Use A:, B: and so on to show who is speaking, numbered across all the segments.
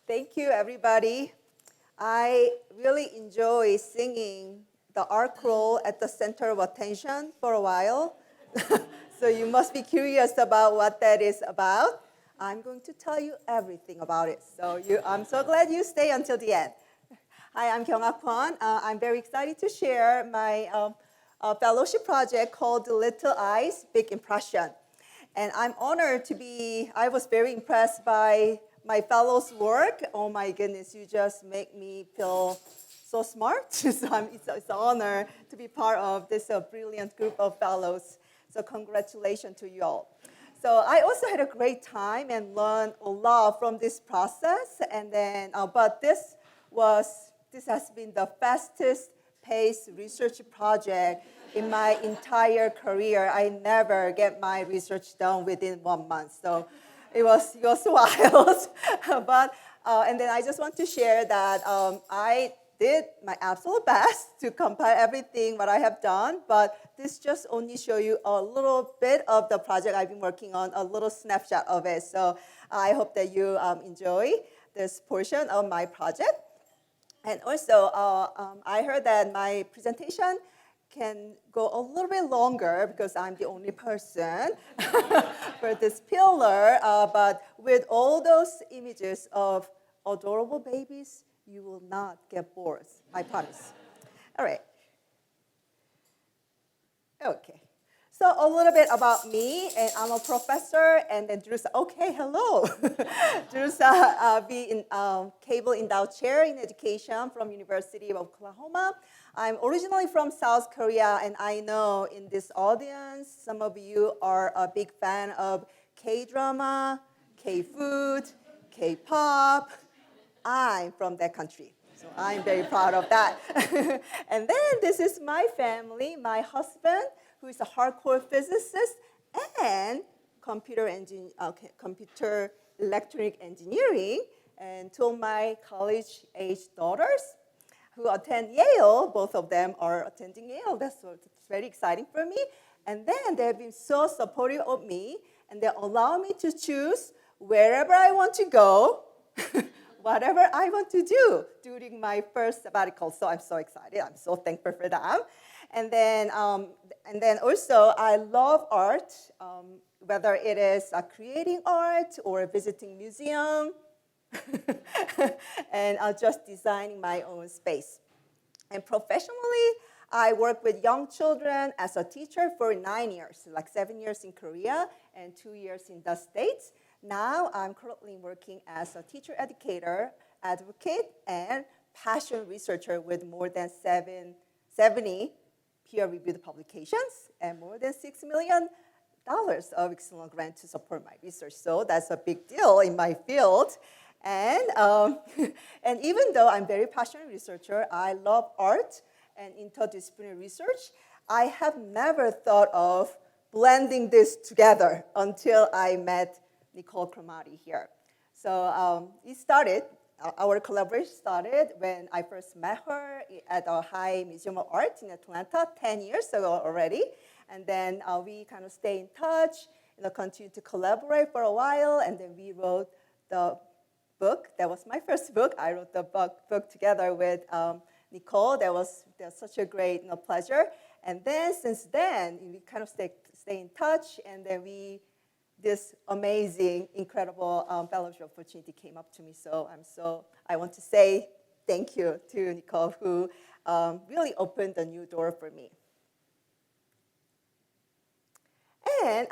A: Thank you, everybody. I really enjoy singing the art role at the center of attention for a while. So you must be curious about what that is about. I'm going to tell you everything about it. I'm so glad you stay until the end. Hi, I'm Kyong-Ah Kwon. I'm very excited to share my fellowship project called Little Eyes, Big Impression. And I'm honored to be, I was very impressed by my fellows' work. Oh my goodness, you just make me feel so smart. So it's an honor to be part of this brilliant group of fellows. So congratulations to you all. So I also had a great time and learned a lot from this process. And then, but this has been the fastest paced research project in my entire career. I never get my research done within 1 month. So it was wild. And then I just want to share that I did my absolute best to compile everything what I have done, but this just only show you a little bit of the project I've been working on, a little snapshot of it. So I hope that you enjoy this portion of my project. And also, I heard that my presentation can go a little bit longer because I'm the only person for this pillar. But with all those images of adorable babies, you will not get bored, I promise. All right. Okay. So a little bit about me, and I'm a professor, and then Drusa. Okay, hello. Drusa B, Cable Endowed Chair in Education from University of Oklahoma. I'm originally from South Korea, and I know in this audience, some of you are a big fan of K-drama, K-food, K-pop. I'm from that country, so I'm very proud of that. And then this is my family, my husband, who is a hardcore physicist and computer electronic engineering, and two of my college-age daughters who attend Yale. Both of them are attending Yale. That's very exciting for me. And then they've been so supportive of me, and they allow me to choose wherever I want to go, whatever I want to do during my first sabbatical. So I'm so excited. I'm so thankful for them. And then also, I love art, whether it is creating art or visiting museum, and just designing my own space. And professionally, I work with young children as a teacher for 9 years, like 7 years in Korea and 2 years in the States. Now I'm currently working as a teacher educator, advocate, and passion researcher with more than 70 peer-reviewed publications and more than $6 million of external grant to support my research. So that's a big deal in my field. And even though I'm a very passionate researcher, I love art and interdisciplinary research, I have never thought of blending this together until I met Nicole Cromartie here. So our collaboration started when I first met her at the High Museum of Art in Atlanta 10 years ago already. And then we kind of stay in touch, continue to collaborate for a while, and then we wrote the book. That was my first book. I wrote the book together with Nicole. That was such a great pleasure. And then since then, we kind of stay in touch, and then this amazing, incredible fellowship opportunity came up to me. So I want to say thank you to Nicole, who really opened a new door for me. And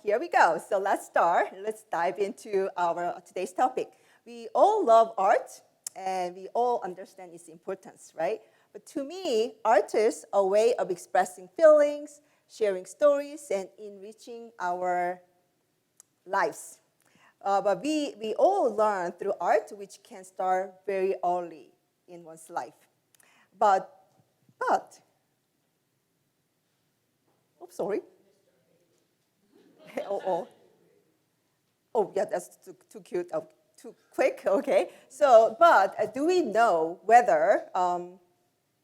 A: here we go. So let's start. Let's dive into our today's topic. We all love art, and we all understand its importance, right? But to me, art is a way of expressing feelings, sharing stories, and enriching our lives. But we all learn through art, which can start very early in one's life. But oops, sorry. Oh, yeah, that's too cute. Oh, too quick, okay. So, but do we know whether how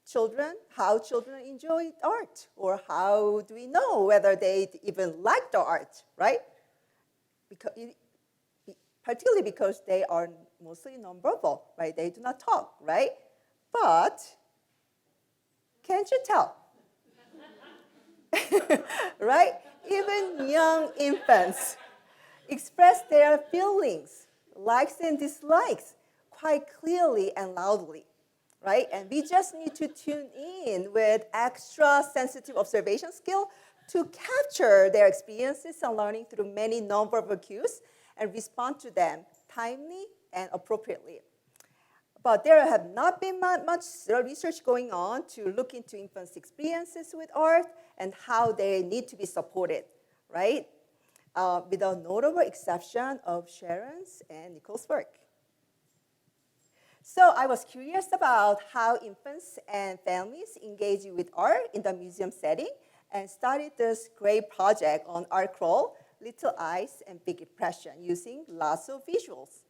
A: children enjoy art, or how do we know whether they even like the art, right? Particularly because they are mostly nonverbal, right? They do not talk, right? But can't you tell? Right? Even young infants express their feelings, likes and dislikes, quite clearly and loudly, right? And we just need to tune in with extra sensitive observation skill to capture their experiences and learning through many nonverbal cues and respond to them timely and appropriately. But there have not been much research going on to look into infants' experiences with art and how they need to be supported, right? With a notable exception of Sharon's and Nicole's work. So I was curious about how infants and families engage with art in the museum setting and started this great project on art crawl, Little Eyes and Big Impression, using lots of visuals.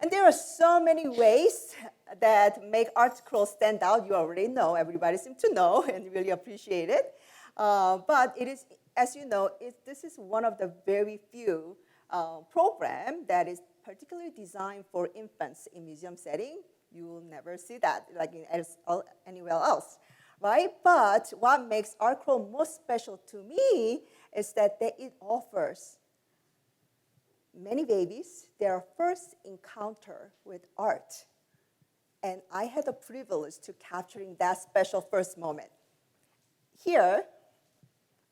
A: And there are so many ways that make art crawl stand out. You already know, everybody seems to know and really appreciate it. But it is, as you know, this is one of the very few programs that is particularly designed for infants in museum setting. You will never see that like anywhere else, right? But what makes art crawl most special to me is that it offers many babies their first encounter with art. And I had the privilege to capturing that special first moment. Here,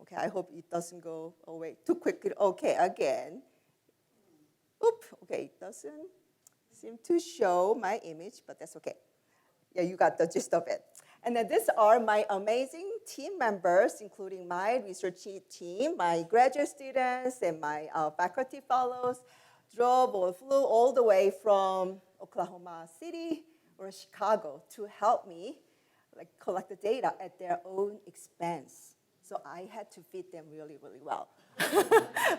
A: okay, I hope it doesn't go away too quickly. Okay, again. Oop, okay, it doesn't seem to show my image, but that's okay. Yeah, you got the gist of it. And then these are my amazing team members, including my research team, my graduate students, and my faculty fellows, drove or flew all the way from Oklahoma City or Chicago to help me collect the data at their own expense. So I had to feed them really, really well.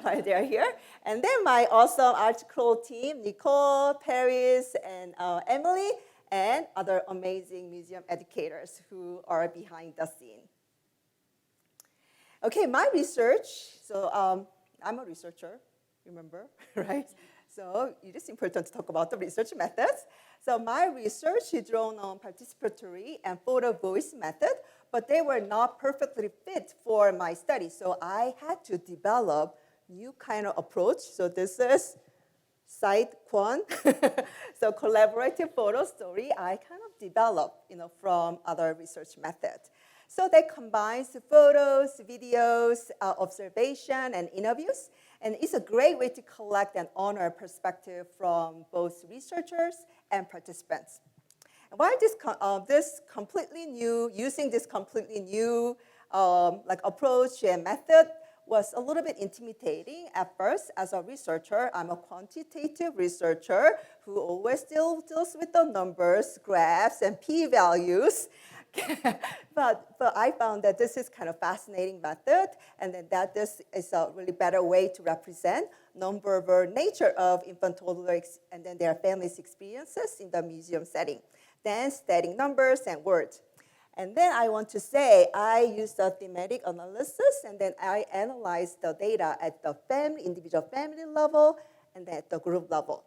A: Right, they're here. And then my awesome art crawl team, Nicole, Paris, and Emily, and other amazing museum educators who are behind the scene. Okay, my research, so I'm a researcher, remember, right? So it is important to talk about the research methods. So my research is drawn on participatory and photo voice method, but they were not perfectly fit for my study. So I had to develop new kind of approach. So this is Side Kwon. So collaborative photo story I kind of developed from other research methods. So that combines photos, videos, observation, and interviews. And it's a great way to collect and honor perspective from both researchers and participants. And why using this completely new approach and method was a little bit intimidating at first. As a researcher, I'm a quantitative researcher who always deals with the numbers, graphs, and p-values. but I found that this is kind of fascinating method, and then that this is a really better way to represent nonverbal nature of infant toddlers and then their families' experiences in the museum setting than static numbers and words. And then I want to say I used a thematic analysis, and then I analyzed the data at the individual family level and then at the group level.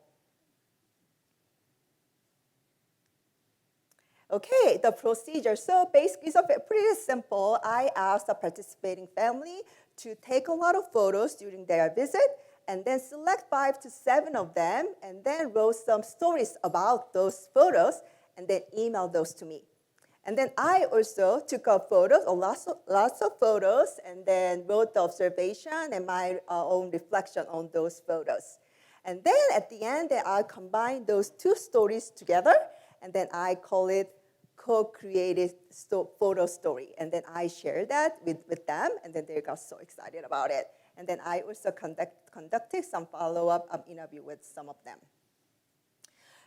A: Okay, the procedure. So basically, it's pretty simple. I asked the participating family to take a lot of photos during their visit, and then select 5 to 7 of them, and then wrote some stories about those photos, and then email those to me. And then I also took up photos, lots of photos, and then wrote the observation and my own reflection on those photos. And then at the end, I combine those two stories together, and then I call it co-created photo story. And then I share that with them, and then they got so excited about it. And then I also conducted some follow-up interview with some of them.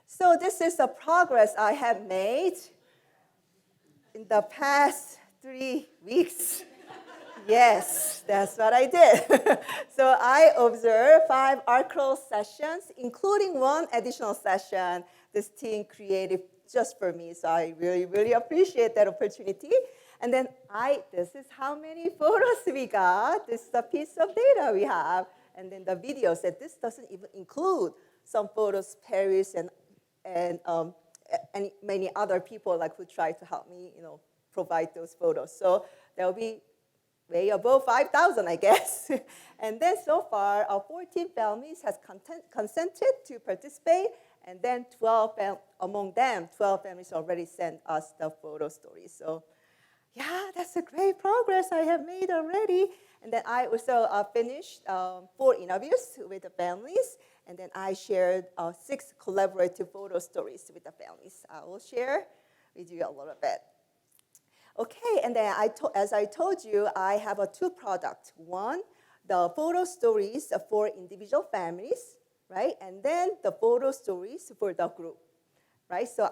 A: So this is the progress I have made in the past 3 weeks. Yes, that's what I did. So I observed 5 art crawl sessions, including 1 additional session this team created just for me. So I really, really appreciate that opportunity. And then this is how many photos we got. This is the piece of data we have. And then the videos that this doesn't even include some photos, Paris and many other people like who try to help me, provide those photos. So there will be way above 5,000, I guess. And then so far, 14 families has consented to participate, and then among them, 12 families already sent us the photo stories. So yeah, that's a great progress I have made already. And then I also finished 4 interviews with the families, and then I shared 6 collaborative photo stories with the families. I will share with you a little bit. Okay, and then as I told you, I have 2 products. One, the photo stories for individual families, right? And then the photo stories for the group, right? So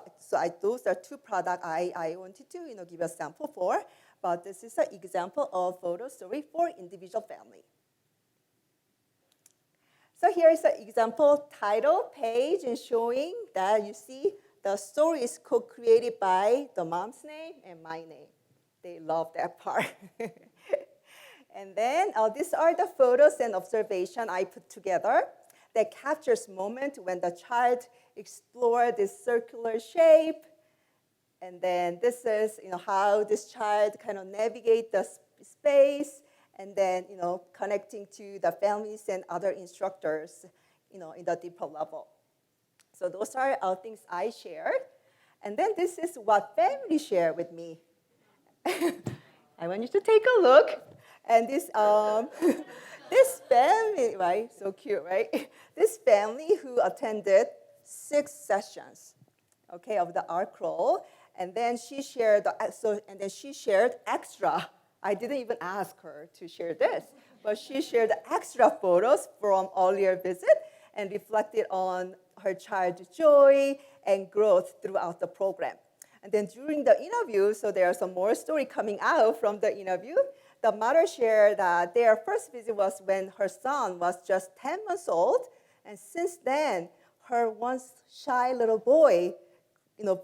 A: those are 2 products I wanted to give a sample for. But this is an example of photo story for individual family. So here is an example title page and showing that you see the story is co-created by the mom's name and my name. They love that part. And then these are the photos and observation I put together that captures moment when the child explored this circular shape. And then this is how this child kind of navigate the space, and then connecting to the families and other instructors in the deeper level. So those are things I shared. And then this is what family shared with me. I want you to take a look. And this this family, right? So cute, right? This family who attended 6 sessions, okay, of the art crawl, and then she shared extra. I didn't even ask her to share this, but she shared extra photos from earlier visit and reflected on her child's joy and growth throughout the program. And then during the interview, so there are some more story coming out from the interview. The mother shared that their first visit was when her son was just 10 months old, and since then, her once shy little boy,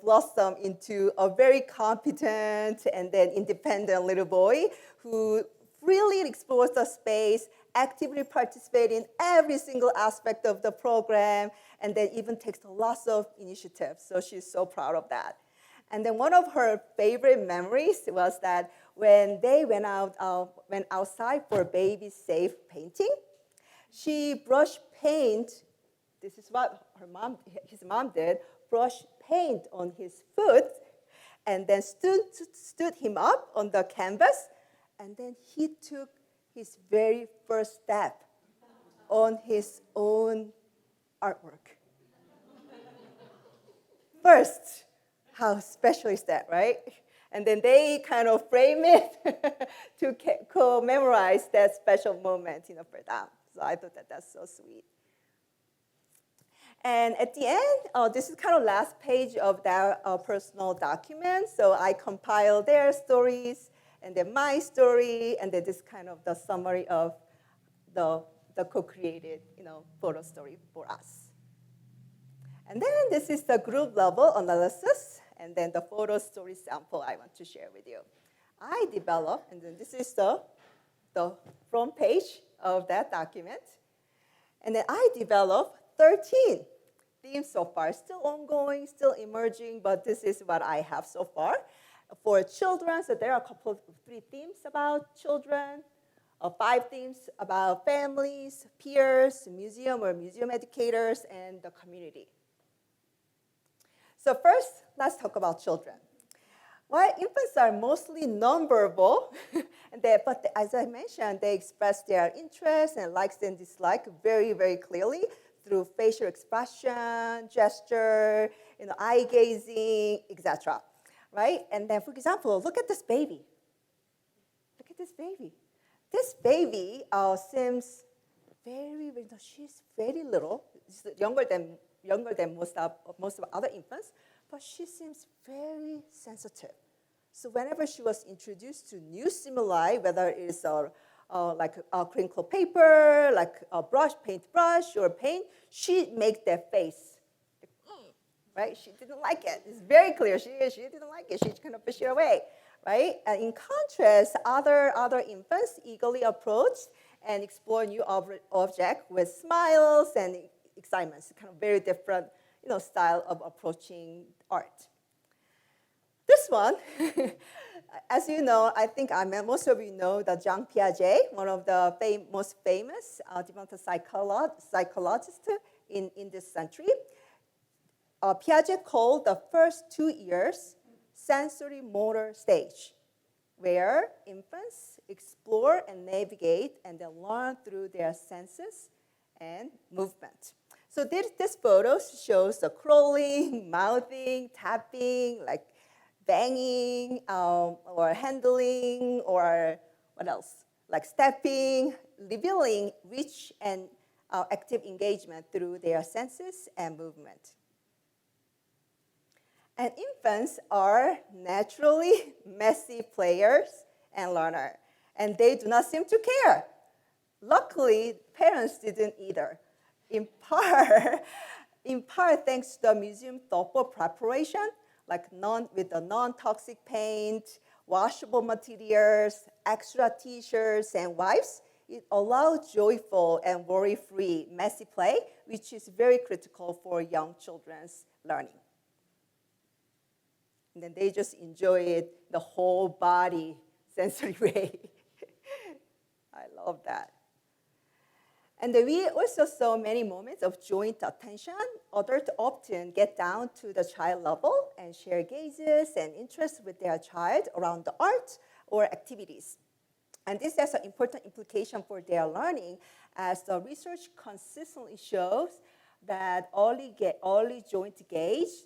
A: blossomed into a very competent and then independent little boy who freely explores the space, actively participates in every single aspect of the program, and then even takes lots of initiatives. So she's so proud of that. And then one of her favorite memories was that when they went outside for baby safe painting, she brushed paint. This is what his mom did, brushed paint on his foot, and then stood him up on the canvas, and then he took his very first step on his own artwork. First, how special is that, right? And then they kind of frame it to commemorate that special moment, for them. So I thought that's so sweet. And at the end, this is kind of last page of their personal document. So I compiled their stories, and then my story, and then this kind of the summary of the co-created, photo story for us. And then this is the group level analysis, and then the photo story sample I want to share with you. I developed, and then this is the front page of that document. And then I developed 13 themes so far, still ongoing, still emerging, but this is what I have so far. For children, so there are 3 themes about children, 5 themes about families, peers, museum educators, and the community. So first, let's talk about children. While infants are mostly nonverbal, but as I mentioned, they express their interests and likes and dislikes very, very clearly through facial expression, gesture, eye gazing, etc. Right? And then, for example, look at this baby. Look at this baby. This baby seems she's very little. She's younger than most of other infants, but she seems very sensitive. So whenever she was introduced to new stimuli, whether it's like a crinkle paper, like a paintbrush, or paint, she makes that face. Right? She didn't like it. It's very clear. She didn't like it. She kind of pushed it away. Right? And in contrast, other infants eagerly approach and explore new object with smiles and excitements, kind of very different style of approaching art. This one, as you know, I think most of you know that Jean Piaget, one of the most famous developmental psychologists in this century. Piaget called the first 2 years sensory motor stage, where infants explore and navigate and then learn through their senses and movement. So this photo shows the crawling, mouthing, tapping, like banging, or handling, or what else? Like stepping, revealing rich and active engagement through their senses and movement. And infants are naturally messy players and learners, and they do not seem to care. Luckily, parents didn't either. In part thanks to the museum thoughtful preparation, like with the non-toxic paint, washable materials, extra t-shirts, and wipes, it allows joyful and worry-free messy play, which is very critical for young children's learning. And then they just enjoy it the whole body sensory way. I love that. And then we also saw many moments of joint attention. Adults often get down to the child level and share gazes and interests with their child around the art or activities. And this has an important implication for their learning, as the research consistently shows that early joint gaze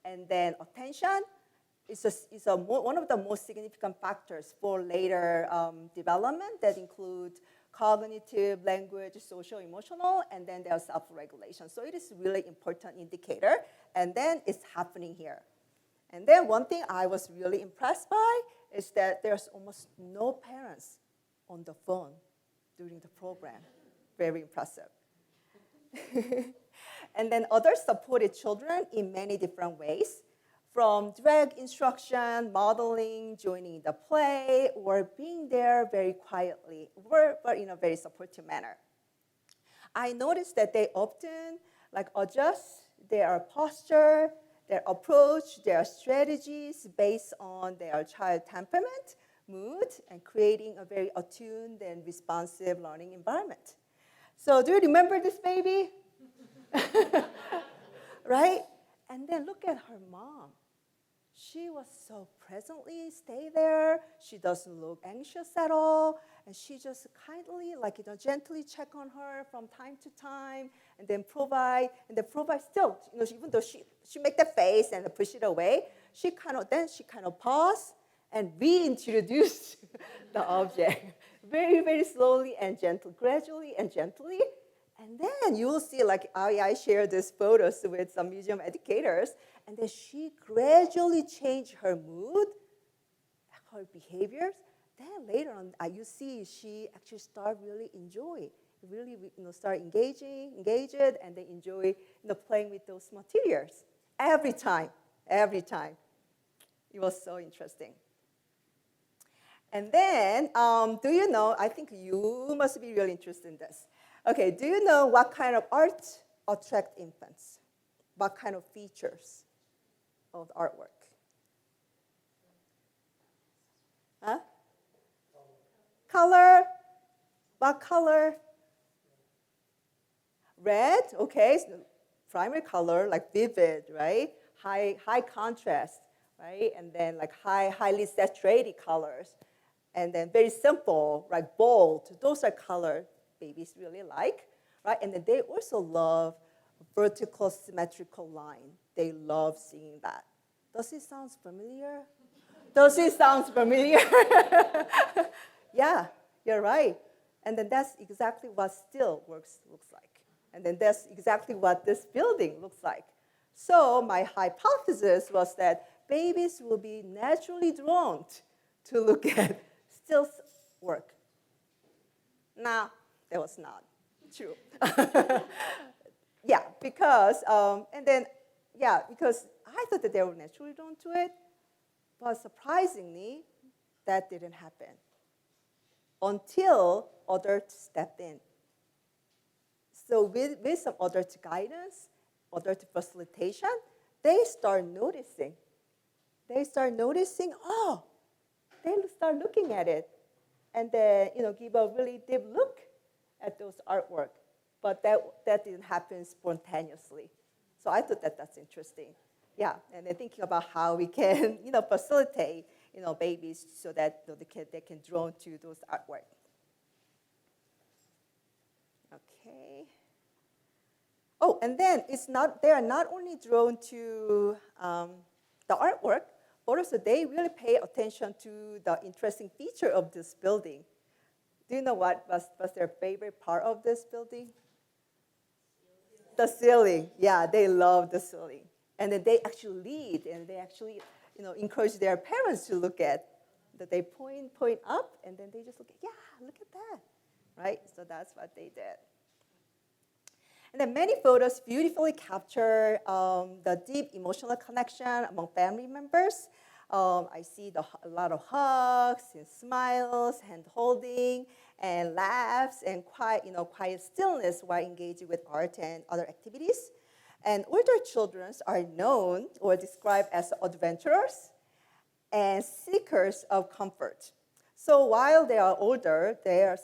A: and then attention is one of the most significant factors for later development that include cognitive, language, social, emotional, and then there's self-regulation. So it is really important indicator, and then it's happening here. And then one thing I was really impressed by is that there's almost no parents on the phone during the program. Very impressive. And then others supported children in many different ways, from direct instruction, modeling, joining the play, or being there very quietly, but in a very supportive manner. I noticed that they often adjust their posture, their approach, their strategies based on their child temperament, mood, and creating a very attuned and responsive learning environment. So do you remember this baby? Right? And then look at her mom. She was so presently stay there. She doesn't look anxious at all. And she just kindly, gently check on her from time to time, and then provide still, even though she make the face and push it away, she kind of pause and reintroduce the object very, very slowly and gently, gradually and gently. And then you will see, I share these photos with some museum educators, and then she gradually changed her mood, her behaviors. Then later on, you see she actually start really enjoy, really start engaged, and they enjoy playing with those materials every time. It was so interesting. And then, do you know? I think you must be really interested in this. Okay, do you know what kind of art attract infants? What kind of features of the artwork? Huh? Color? What color? Red, okay. So primary color, vivid, right? High contrast, right? And then highly saturated colors. And then very simple, bold. Those are colors babies really like, right? And then they also love vertical symmetrical line. They love seeing that. Does it sound familiar? Yeah, you're right. And then that's exactly what still looks like. And then that's exactly what this building looks like. So my hypothesis was that babies will be naturally drawn to look at still work. Now, that was not true. Because I thought that they were naturally drawn to it, but surprisingly, that didn't happen until adults stepped in. So with some adult guidance, adult facilitation, they start noticing. They start noticing, oh, they start looking at it. And then, give a really deep look at those artwork. But that didn't happen spontaneously. So I thought that's interesting. Yeah, and then thinking about how we can, facilitate, babies so that they can draw to those artwork. Okay. Oh, and then they are not only drawn to the artwork, but also they really pay attention to the interesting feature of this building. Do you know what was their favorite part of this building? The ceiling. Yeah, they love the ceiling. And then they actually lead, and they actually, encourage their parents to look at. That they point up, and then they just look at, yeah, look at that, right? So that's what they did. And then many photos beautifully capture the deep emotional connection among family members. I see a lot of hugs and smiles, hand holding, and laughs, and quiet stillness while engaging with art and other activities. And older children are known or described as adventurers and seekers of comfort. So while they are older, they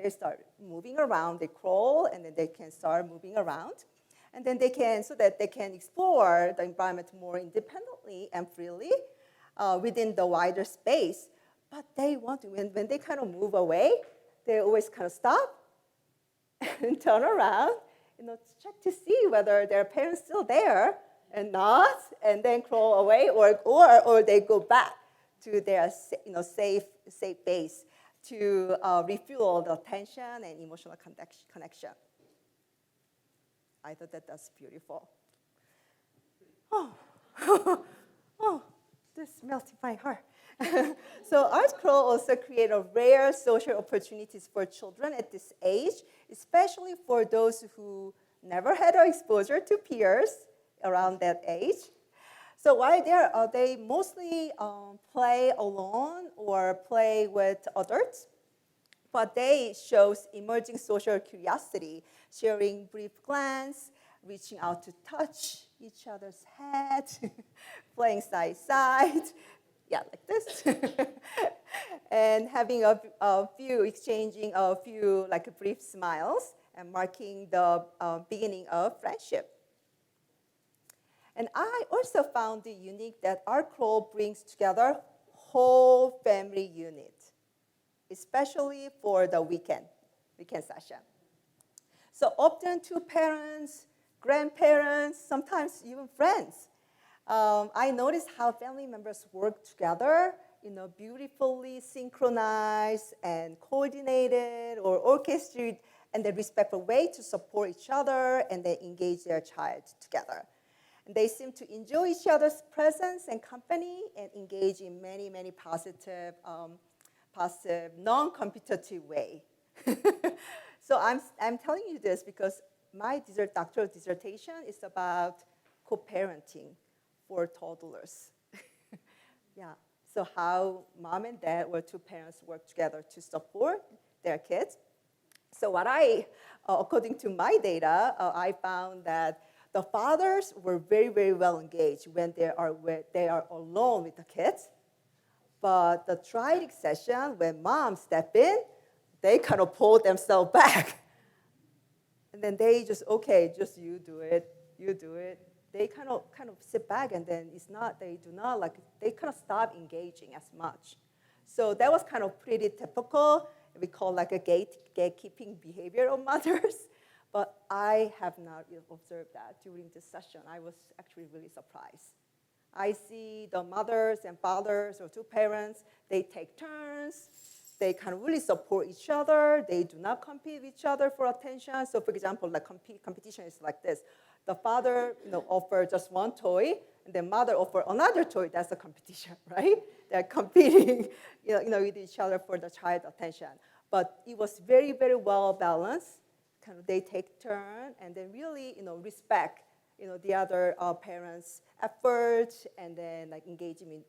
A: start moving around. They crawl, and then they can start moving around, and then so that they can explore the environment more independently and freely within the wider space. But they want to, when they kind of move away, they always kind of stop and turn around, to check to see whether their parents still there and not, and then crawl away, or they go back to their safe base to refuel the tension and emotional connection. I thought that's beautiful. Oh, oh, this melted my heart. So art crawl also create a rare social opportunities for children at this age, especially for those who never had exposure to peers around that age. So while there, they mostly play alone or play with adults, but they shows emerging social curiosity, sharing brief glance, reaching out to touch each other's head, playing side side, yeah, like this, and having exchanging a few like brief smiles and marking the beginning of friendship. And I also found it unique that art crawl brings together whole family unit, especially for the weekend session. So often two parents, grandparents, sometimes even friends. I noticed how family members work together, beautifully synchronized and coordinated or orchestrated in a respectful way to support each other and then engage their child together. And they seem to enjoy each other's presence and company and engage in many, many positive, non-competitive way. So I'm telling you this because my doctoral dissertation is about co-parenting for toddlers. Yeah. So how mom and dad or two parents work together to support their kids. So according to my data, I found that the fathers were very, very well engaged when they are alone with the kids. But the triadic session, when mom step in, they kind of pull themselves back. And then they just you do it. They kind of sit back, and then they kind of stop engaging as much. So that was kind of pretty typical. We call like a gatekeeping behavior of mothers. But I have not observed that during this session. I was actually really surprised. I see the mothers and fathers or two parents, they take turns. They kind of really support each other. They do not compete with each other for attention. So for example, like competition is like this. The father offer just one toy, and the mother offer another toy. That's a competition, right? They're competing with each other for the child's attention. But it was very, very well balanced. Kind of they take turn and then really respect the other parents' effort and then like engagement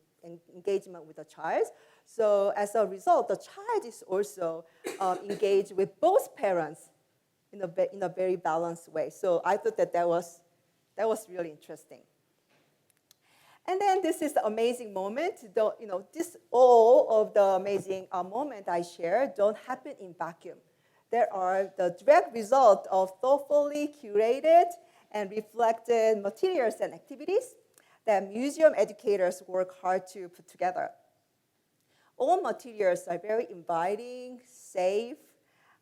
A: with the child. So as a result, the child is also engaged with both parents in a very balanced way. So I thought that was really interesting. And then this is the amazing moment. All of the amazing moment I share don't happen in vacuum. There are the direct result of thoughtfully curated and reflected materials and activities that museum educators work hard to put together. All materials are very inviting, safe,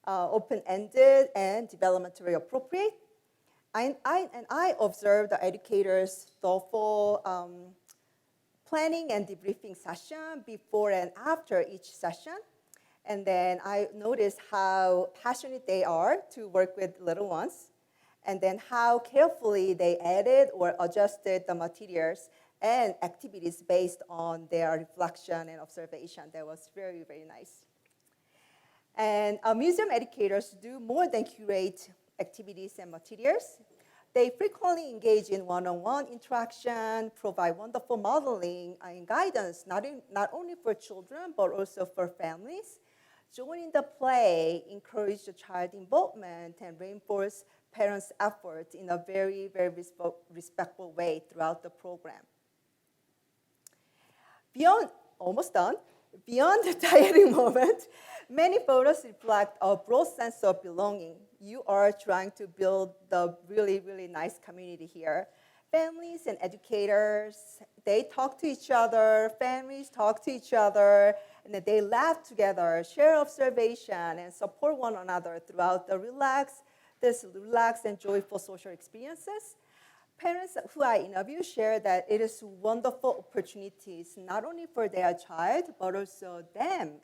A: open-ended, and developmentally appropriate. I observed the educators' thoughtful planning and debriefing session before and after each session. And then I noticed how passionate they are to work with little ones, and then how carefully they added or adjusted the materials and activities based on their reflection and observation. That was very, very nice. And museum educators do more than curate activities and materials. They frequently engage in one-on-one interaction, provide wonderful modeling and guidance, not only for children, but also for families. Joining the play, encourage the child involvement, and reinforce parents' effort in a very, very respectful way throughout the program. Almost done. Beyond the tiring moment, many photos reflect a broad sense of belonging. You are trying to build the really, really nice community here. Families and educators, they talk to each other, families talk to each other, and they laugh together, share observation, and support one another throughout the relaxed and joyful social experiences. Parents who I interview share that it is wonderful opportunities, not only for their child, but also them,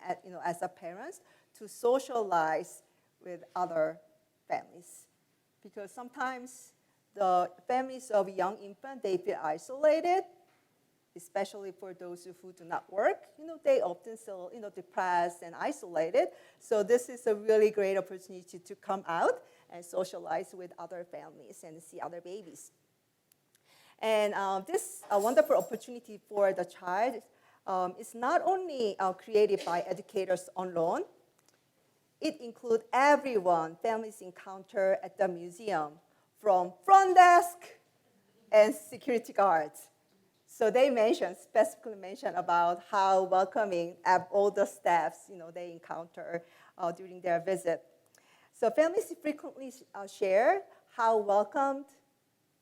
A: as a parents, to socialize with other families. Because sometimes the families of young infants, they feel isolated, especially for those who do not work. They often feel, depressed and isolated. So this is a really great opportunity to come out and socialize with other families and see other babies. And this wonderful opportunity for the child is not only created by educators alone. It includes everyone families encounter at the museum, from front desk and security guards. So they specifically mention about how welcoming all the staffs they encounter during their visit. So families frequently share how welcomed,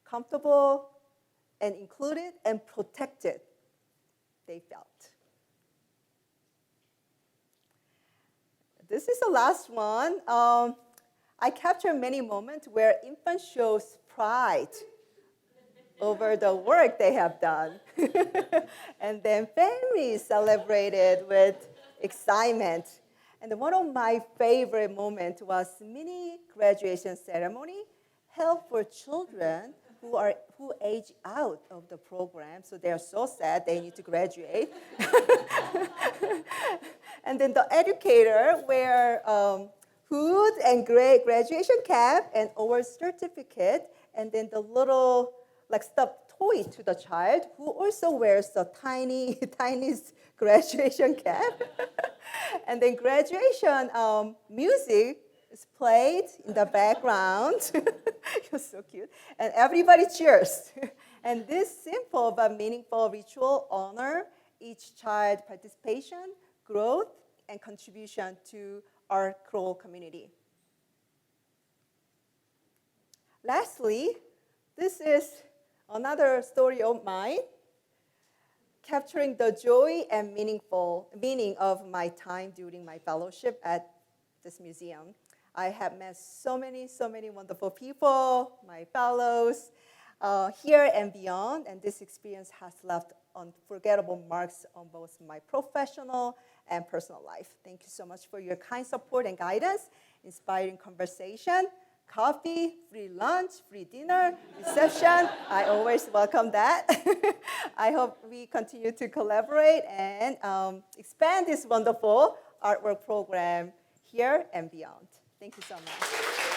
A: comfortable, and included and protected they felt. This is the last one. I captured many moments where infants show pride over the work they have done. And then families celebrated with excitement. And one of my favorite moments was mini graduation ceremony held for children who age out of the program, so they are so sad they need to graduate. And then the educator wear hood and graduation cap and award certificate, and then the little stuffed toy to the child, who also wears the tiniest graduation cap. And then graduation music is played in the background. It was so cute. And everybody cheers. And this simple but meaningful ritual honor each child's participation, growth, and contribution to our Kroll community. Lastly, this is another story of mine, capturing the joy and meaning of my time during my fellowship at this museum. I have met so many wonderful people, my fellows, here and beyond, and this experience has left unforgettable marks on both my professional and personal life. Thank you so much for your kind support and guidance, inspiring conversation, coffee, free lunch, free dinner, reception. I always welcome that. I hope we continue to collaborate and expand this wonderful artwork program here and beyond. Thank you so much.